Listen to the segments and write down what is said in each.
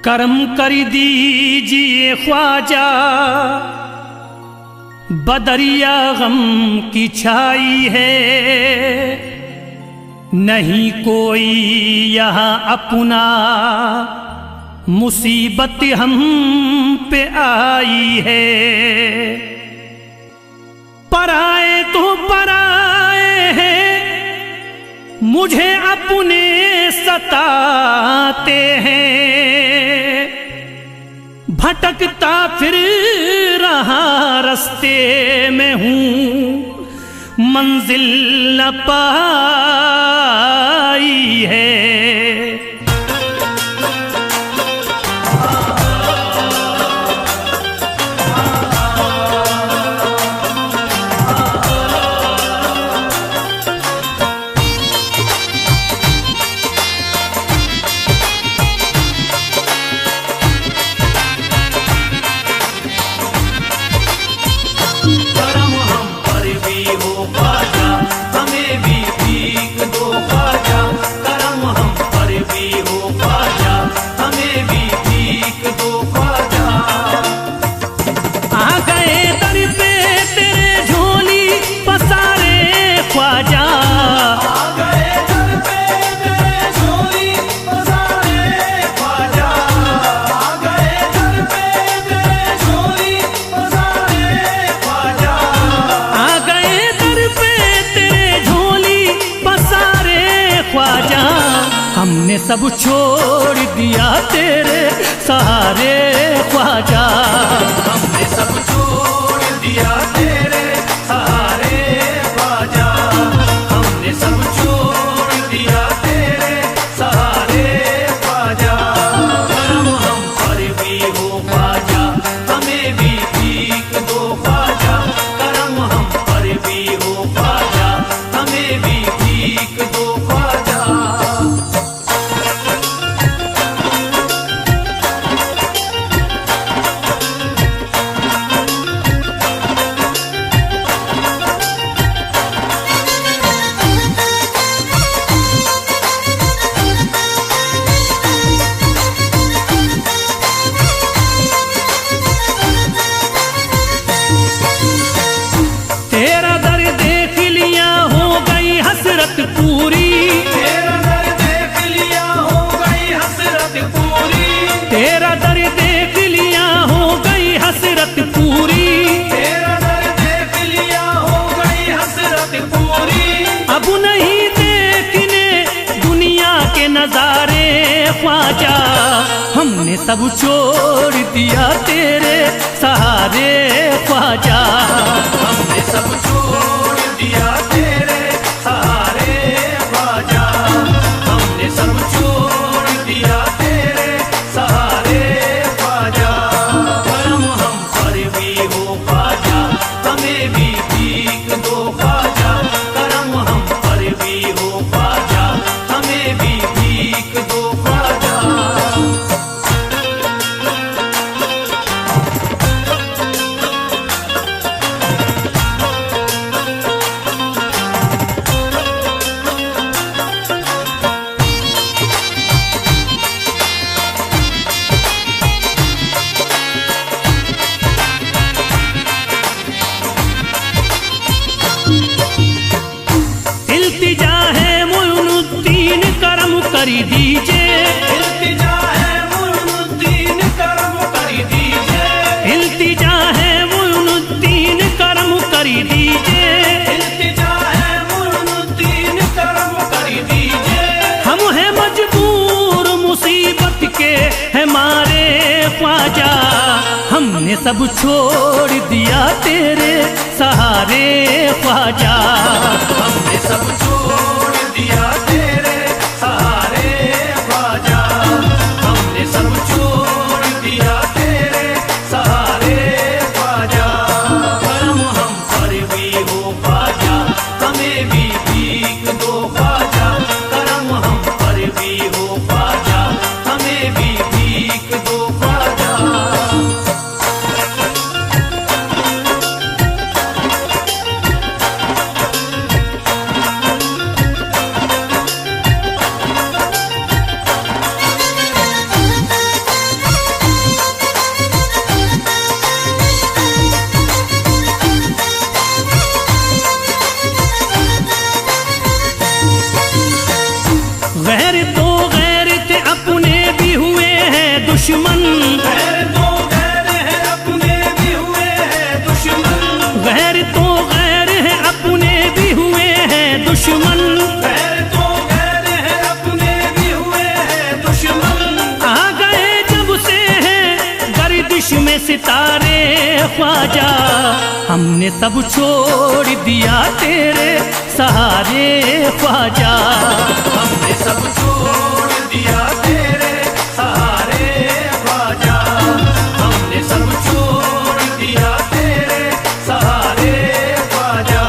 करम कर दीजिए ख्वाजा, बदरिया गम की छाई है, नहीं कोई यहाँ अपना, मुसीबत हम पे आई है। पराए तो पराए हैं, मुझे अपने सताते हैं, भटकता फिर रहा रास्ते में हूँ, मंजिल न पाई है। हमने सब छोड़ दिया तेरे सहारे ख्वाजा, हमने सब छोड़ दिया तेरे सहारे ख्वाजा, हमने सब छोड़ दिया तेरे सहारे ख्वाजा। करम हम पर भी हो ख्वाजा, हमें भी भीख दो ख्वाजा, करम हम पर भी हो ख्वाजा, हमें भी भीख दो ख्वाजा। तेरा दर देख लिया हो गई हसरत पूरी, तेरा दर देख लिया हो गई हसरत पूरी, तेरा दर देख लिया हो गई हसरत पूरी, तेरा दर देख लिया हो गई हसरत पूरी। अब नहीं देखने दुनिया के नजारे ख्वाजा, हमने सब छोड़ दिया तेरे सहारे ख्वाजा, हमने सब छोड़ दिया तेरे सहारे ख्वाजा, हमने सब छोड़ दिया तेरे सहारे ख्वाजा। करम हम पर भी हो ख्वाजा, हमें भी भीख दो ख्वाजा, करम हम पर भी हो ख्वाजा, हमें भी भीख दो ख्वाजा। इल्तिजा है मुइनुद्दीन करम कर दीजिए, इल्तिजा है मुइनुद्दीन करम कर दीजिए, इल्तिजा है मुइनुद्दीन करम कर दीजिए, इल्तिजा है मुइनुद्दीन करम कर दीजिए। हम हैं मजबूर मुसीबत के है मारे ख्वाजा, हमने सब छोड़ दिया तेरे सहारे ख्वाजा, हमने सब छोड़ दिया तेरे सहारे ख्वाजा, हमने सब छोड़ दिया तेरे सहारे ख्वाजा। करम हम पर भी हो ख्वाजा, हमें भी भीख दो ख्वाजा, करम हम पर भी हो ख्वाजा, हमें भी भीख दो ख्वाजा। दुश्मन, गैर तो गैर है अपने भी हुए हैं दुश्मन, गैर तो गैर है अपने भी हुए हैं दुश्मन, गैर तो गैर है अपने भी हुए हैं दुश्मन। आ गए जब से हैं गर्दिश में सितारे ख्वाजा, हमने सब छोड़ दिया तेरे सहारे ख्वाजा, हमने सब छोड़ दिया तेरे सहारे ख्वाजा, हमने सब छोड़ दिया तेरे सहारे ख्वाजा।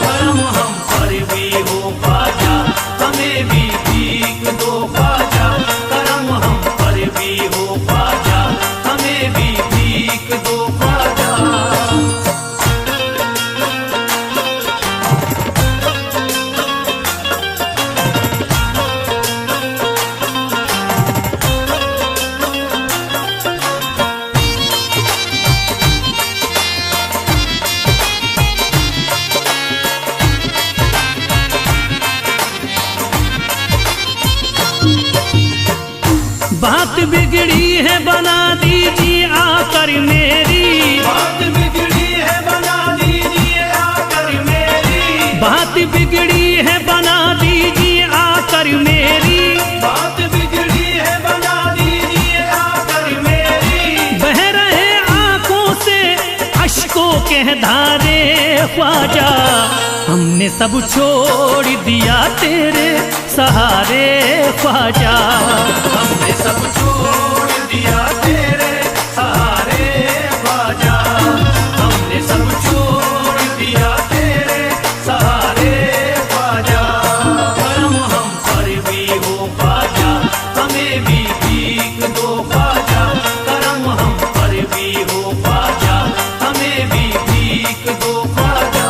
करम हम पर भी हो ख्वाजा, हमें भी भीख दो ख्वाजा, करम हम पर भी हो ख्वाजा, हमें भी भीख दो ख्वाजा। बात बिगड़ी है बना दीजिए आकर मेरी, बात बिगड़ी है बना दीजिए आकर मेरी, बात बिगड़ी है बना दीजिए आकर मेरी, बात बिगड़ी है बना दीजिए आकर मेरी। बह रहे आंखों से अश्कों के धारे ख्वाजा, हमने सब छोड़ दिया तेरे सहारे ख्वाजा, हमने सब छोड़ दिया तेरे सहारे ख्वाजा, हमने सब छोड़ दिया तेरे सहारे ख्वाजा। करम हम पर भी हो ख्वाजा, हमें भी भीख दो ख्वाजा, करम हम पर भी हो ख्वाजा, हमें भी भीख दो ख्वाजा।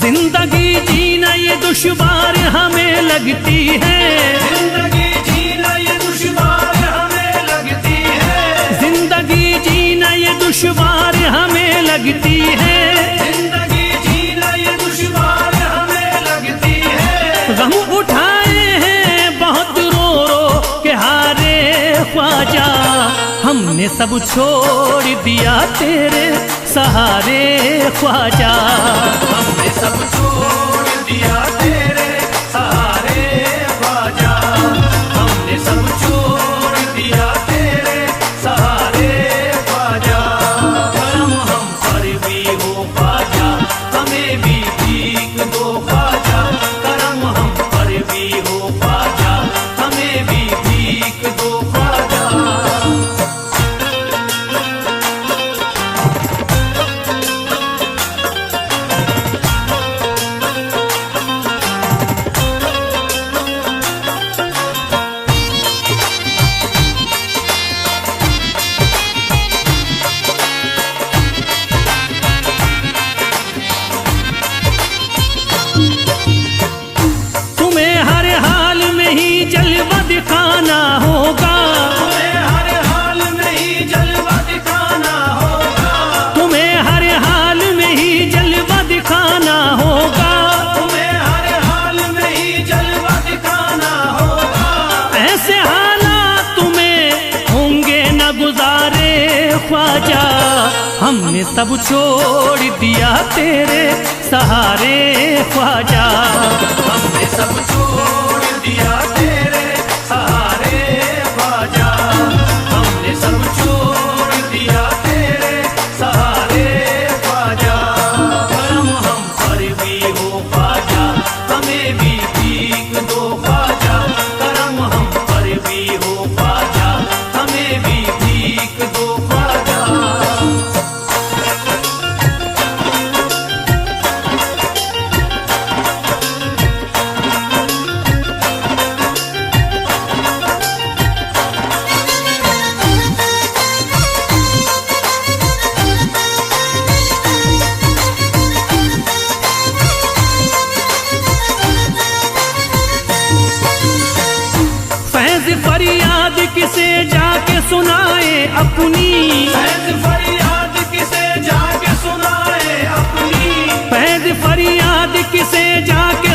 जिंदगी जीना ये दुश्वार हमें लगती है, जिंदगी जीना ये दुश्वार हमें लगती है, जिंदगी जीना ये दुश्वार हमें लगती है, जिंदगी जीना ये दुश्वार हमें लगती है। गम उठाए हैं बहुत रो रो के हारे ख्वाजा, हमने सब छोड़ दिया तेरे सहारे ख्वाजा, हमने सब छोड़ दिया तेरे सहारे ख्वाजा, हमने सब छोड़ दिया तेरे सहारे ख्वाजा। करम हम पर भी हो ख्वाजा, हमें भी भीख दो ख्वाजा, करम हम पर भी हो ख्वाजा, हमें भी भीख दो ख्वाजा। तुम्हें हर हाल में ही जलवा दिखाना होगा, तुम्हें हर हाल में ही जलवा दिखाना होगा, तुम्हें हर हाल में ही जलवा दिखाना होगा, तुम्हें हर हाल में ही जलवा दिखाना होगा। ऐसे हालात तुम्हें होंगे न गुजारे ख्वाजा, हमने सब छोड़ दिया तेरे सहारे ख्वाजा, हमने सब छोड़ दिया तेरे सहारे ख्वाजा, हमने सब छोड़ दिया तेरे सहारे ख्वाजा। करम हम पर भी हो ख्वाजा, हमें भी भीख दो ख्वाजा, करम हम पर भी हो ख्वाजा, हमें भी भीख दो ख्वाजा।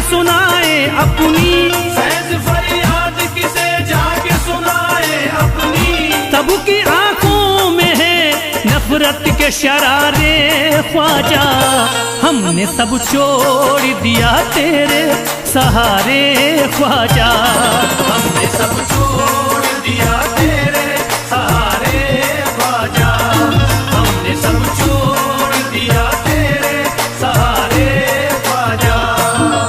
सुनाए अपनी, सहज फरियाद किसे जाके सुनाए अपनी। सबकी आंखों में है नफरत के शरारे ख्वाजा, हमने सब छोड़ दिया तेरे सहारे ख्वाजा। हमने सब छोड़ दिया तेरे सहारे ख्वाजा। हमने सब छोड़ दिया तेरे सहारे ख्वाजा।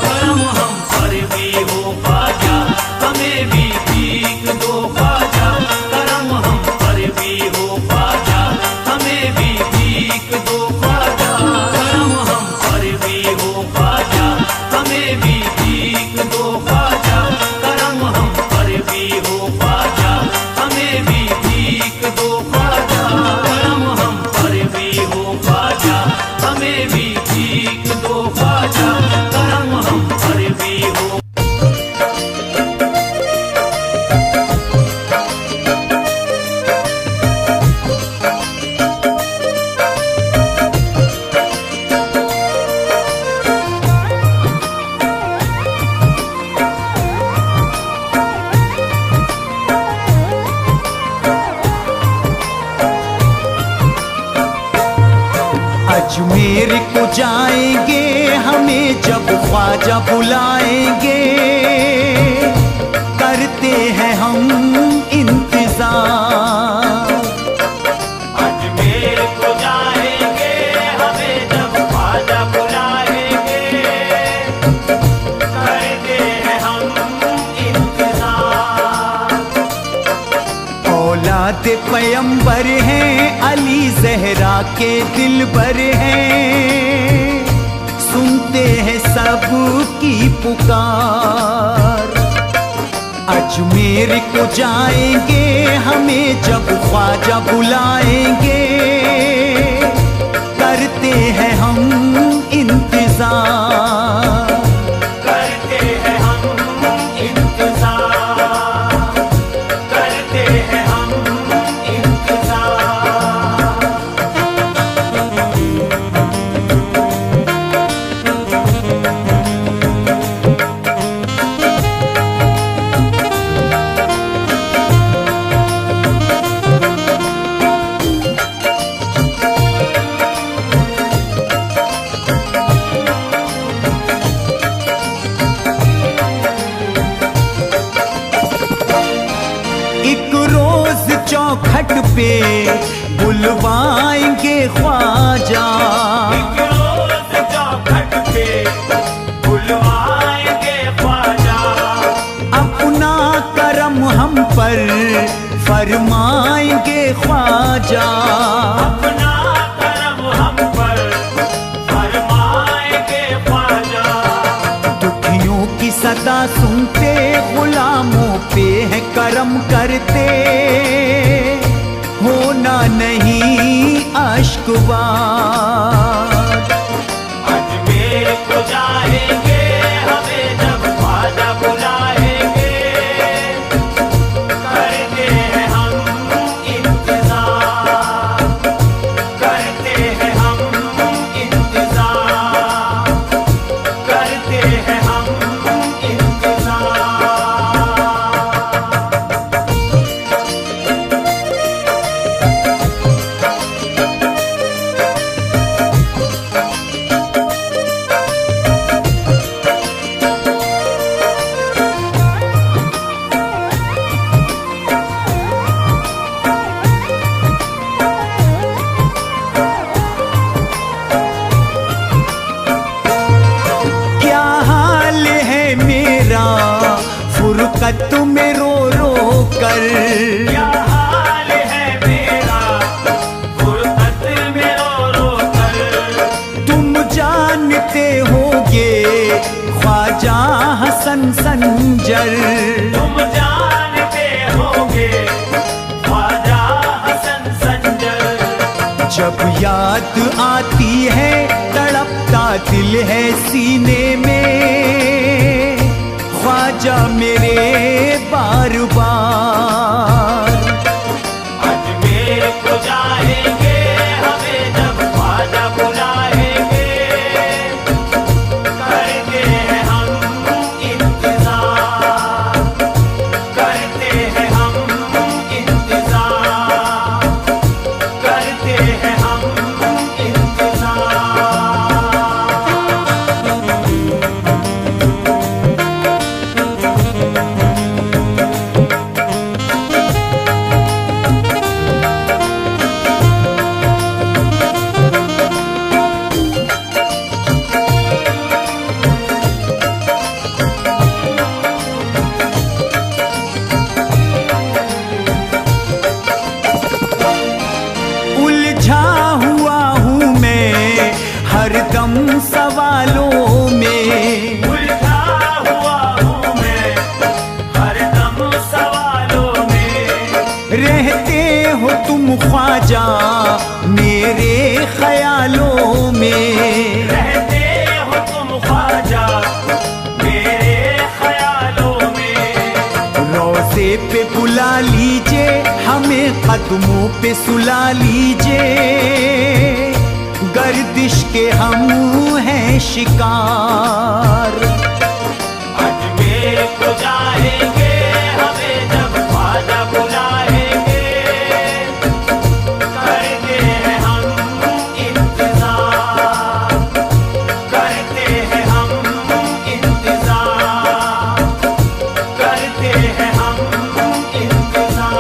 करम हम पर भी हो ख्वाजा, हमें भी भीख दो ख्वाजा। करम हम पर भी हो ख्वाजा, हमें भी भीख दो ख्वाजा। करम हम पर भी हो ख्वाजा, हमें भी भीख दो ख्वाजा। करम हम पर भी हो ख्वाजा, हमें भी भीख दो ख्वाजा। करम हम पर भी हो ख्वाजा, हमें भी भीख दो ख्वाजा। करम हम पर भी हो। अजमेर को जाएंगे हमें जब ख्वाजा बुलाएंगे, करते हैं हम इंतजार। अजमेर को जाएंगे हमें जब ख्वाजा बुलाएंगे, करते हैं हम इंतजार। औलाद पैगंबर हैं, अली ज़हरा के दिलबर हैं, सुनते हैं सबकी पुकार। अजमेर को जाएंगे हमें जब ख्वाजा बुलाएंगे, करते हैं हम इंतजार। करते हैं हम इंतजार। करते हैं हम इंतजार। एक रोज चौखट पे बुलवाएंगे ख्वाजा, एक रोज चौखट पे बुलवाएंगे ख्वाजा। अपना करम हम पर फरमाएंगे ख्वाजा। अपना करम हम पर फरमाएंगे ख्वाजा। दुखियों की सदा सुनते, गुलामों पे है करम करते, होना नहीं अश्कबार। अजमेर को जाएंगे हमें जब ख्वाजा बुलाएंगे, करते हैं हम इंतजार। करते हैं हम इंतजार। करते हैं हम इंतजार। क्या हाल है मेरा फुरकत में रो रो कर, क्या हाल है मेरा फुरकत में रो रो कर। तुम जानते होगे ख्वाजा हसन संजर। तुम जानते होगे ख्वाजा हसन संजर। जब याद आती है तड़पता दिल है सीने में, ख्वाजा मेरे बार बार। अजमेर को जाएंगे हमें जब ख्वाजा बुलाएंगे, करते हैं हम ख्यालों में। रहते हो तुम ख्वाजा मेरे ख्यालों में। रोज़े पे बुला लीजिए हमें, कदमों पे सुला लीजिए, गर्दिश के हम हैं शिकार। अजमेर को जाएंगे हमें जब ख्वाजा बुलाएंगे, करते हैं हम इंतजार, करते हैं हम इंतजार, करते हैं हम इंतजार।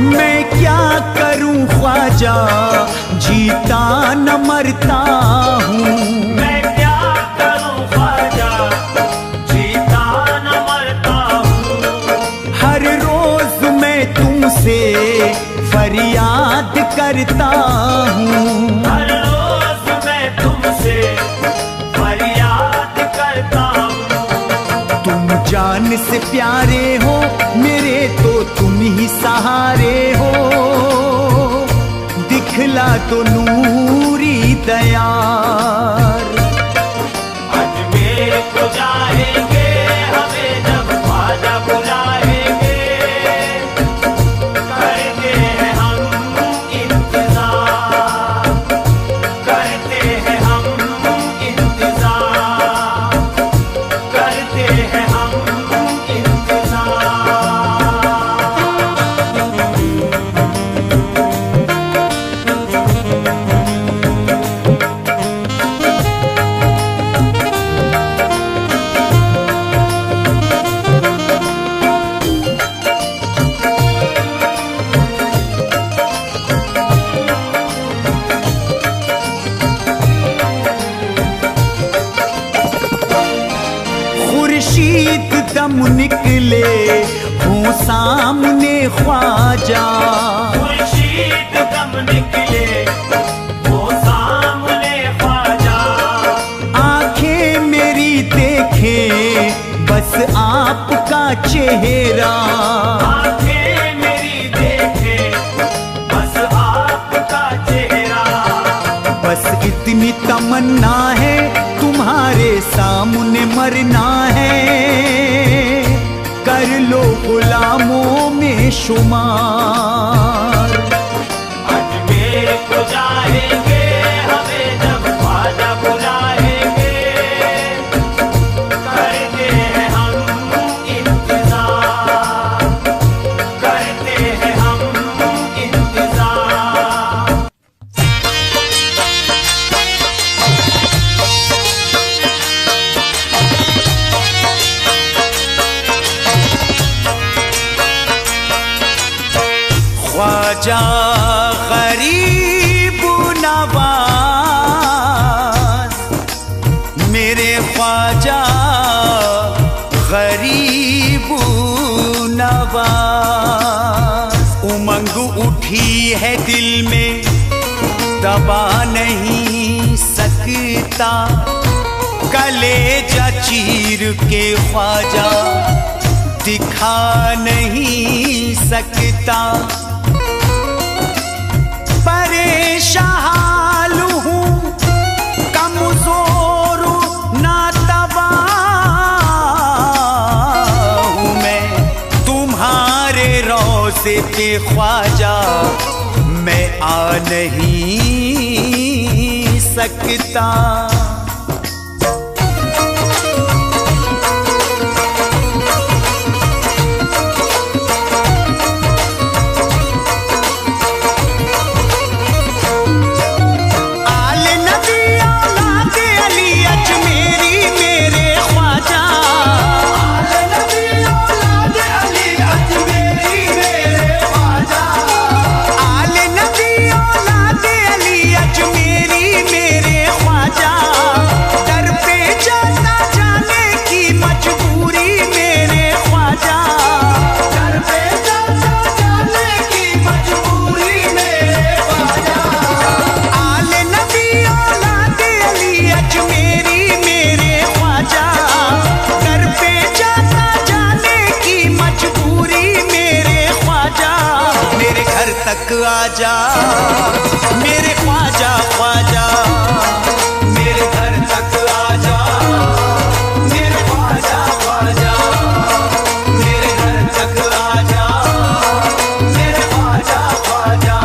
मैं क्या करूं ख्वाजा, जीता न मरता हूँ। मैं क्या करूं ख्वाजा, जीता न मरता हूँ। हर रोज मैं तुमसे फरियाद करता हूँ। हर रोज मैं तुमसे फरियाद करता हूँ। तुम जान से प्यारे हो मेरे, तो तुम ही सहारे हो, दिखला तो नूरी दयार। अजमेर को जाएंगे हमें जब ख्वाजा बुलाएंगे, करते हैं हम इंतजार, करते हैं हम इंतजार, करते हैं हम इंतजार। खुर्शीद दम निकले हूँ सामने ख्वाजा, खुर्शीद दम निकले वो सामने ख्वाजा। आंखें मेरी देखें बस आपका चेहरा, आंखें मेरी देखें बस आपका चेहरा। बस इतनी तमन्ना है तुम्हारे सामने मरना है, कर लो गुलामों में शुमार। अजमेर को जाएंगे हमें जब ख्वाजा बुलाएंगे, करते हैं हम इंतजार, करते हैं हम इंतजार। ख्वाजा गरीब नवाज, मेरे ख्वाजा गरीब नवाज। उमंग उठी है दिल में दबा नहीं सकता, कलेजा चीर के ख्वाजा दिखा नहीं सकता। परेशान हूँ कमजोर नातबा हूँ मैं, तुम्हारे रोज़े पे ख्वाजा मैं आ नहीं सकता। जा आजा मेरे ख्वाजा ख्वाजा, मेरे घर तक आजा मेरे ख्वाजा ख्वाजा, मेरे घर तक आजा मेरे ख्वाजा ख्वाजा।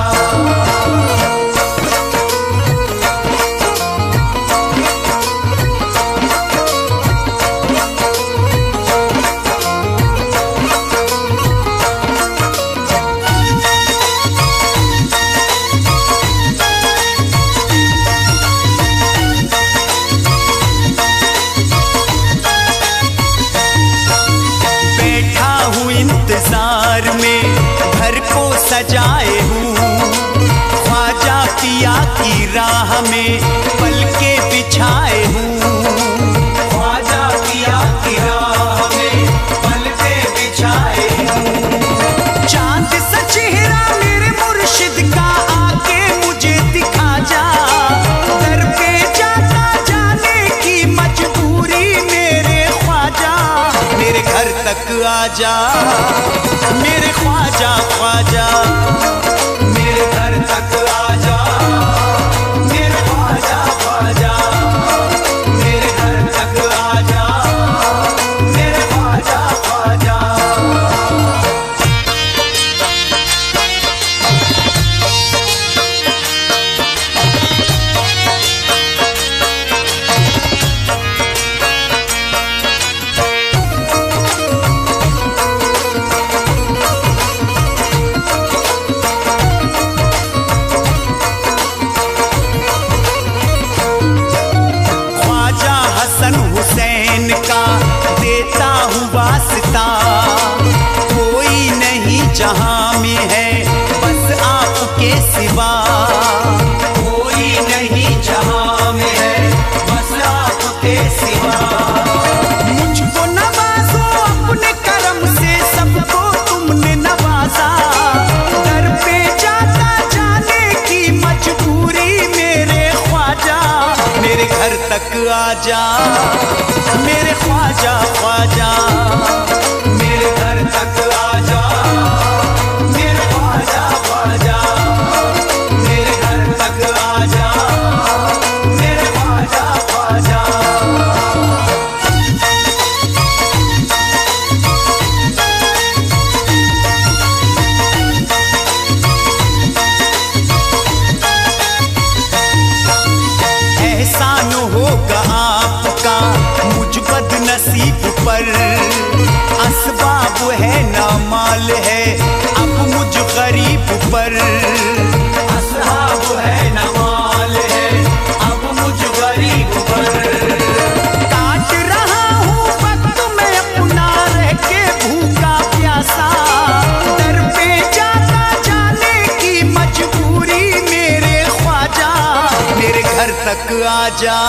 बैठा हूँ इंतजार में घर को सजाए हूँ, ख्वाजा पिया की राह में पलके बिछाए हूँ, ख्वाजा पिया की राह में पलके बिछाए हूँ। चांद सा चेहरा मेरे मुर्शिद का आके मुझे दिखा जा, दर पे जाता जाने की मजबूरी मेरे ख्वाजा, मेरे घर तक आजा मेरे ख्वाजा ख्वाजा, मेरे घर तक आजा मेरे ख्वाजा ख्वाजा, मेरे घर तक आजा मेरे ख्वाजा ख्वाजा। ख्वाजा हसन हुसैन का देता हूँ वास्ता, कोई नहीं जहां में है बस आपके सिवा, कोई नहीं जहां में है बस आपके सिवा। मुझको नवाजो अपने करम से, सबको तुमने नवाजा, दर पे जाता जाने की मजबूरी मेरे ख्वाजा, मेरे घर तक आजा मेरे ख्वाजा ख्वाजा, मेरे घर तक आजा मेरे ख्वाजा ख्वाजा, मेरे घर तक आजा मेरे ख्वाजा ख्वाजा। एहसान होगा आपका मुझ बदनसीब पर, असबाब है ना माल है अब मुझ गरीब पर, असहाब है न माल है अब मुझ गरीब पर। काट रहा हूँ वक्त मैं अपना रह के भूखा प्यासा, दर पे जाता जाने की मजबूरी मेरे ख्वाजा, मेरे घर तक आजा